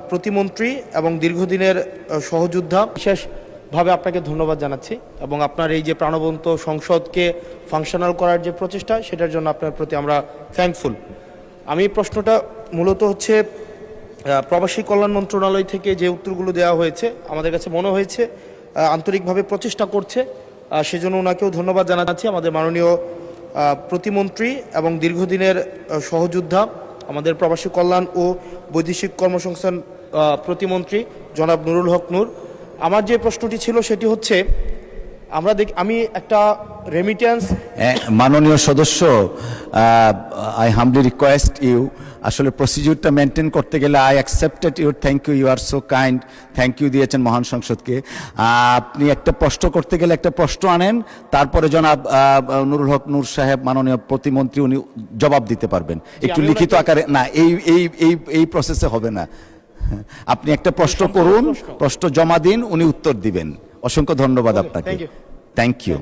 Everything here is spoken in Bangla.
প্রতিমন্ত্রী এবং দীর্ঘদিনের সহযোদ্ধা। বিশেষভাবে আপনাকে ধন্যবাদ জানাচ্ছি এবং আপনার এই যে প্রাণবন্ত সংসদকে ফাংশনাল করার যে প্রচেষ্টা, সেটার জন্য আপনার প্রতি আমরা থ্যাঙ্কফুল। আমি প্রশ্নটা মূলত হচ্ছে প্রবাসী কল্যাণ মন্ত্রণালয় থেকে যে উত্তরগুলো দেওয়া হয়েছে, আমাদের কাছে মনে হয়েছে আন্তরিকভাবে প্রচেষ্টা করছে, সেজন্য ওনাকেও ধন্যবাদ জানাচ্ছি। আমাদের মাননীয় প্রতিমন্ত্রী এবং দীর্ঘদিনের সহযোদ্ধা, আমাদের প্রবাসী কল্যাণ ও বৈদেশিক কর্মসংস্থান প্রতিমন্ত্রী জনাব নুরুল হক নূর। আমার যে প্রশ্নটি ছিল সেটি হচ্ছে, আমি একটা রেমিটেন্স। মাননীয় সদস্য, আই হামলি রিকোয়েস্ট ইউ, আসলে প্রসিডিউরটা মেনটেন করতে গেলে I accepted your thank you, you are so kind, thank you দিয়েছেন মহান সংসদকে। আপনি একটা প্রশ্ন করতে গেলে একটা প্রশ্ন আনেন, তারপরে জনাব নুরুল হক নূর সাহেব মাননীয় প্রতিমন্ত্রী উনি জবাব দিতে পারবেন একটু লিখিত আকারে। না, এই এই এই এই প্রসেসে হবে না। আপনি একটা প্রশ্ন করুন, প্রশ্ন জমা দিন, উনি উত্তর দিবেন। অসংখ্য ধন্যবাদ আপনাকে। Thank you.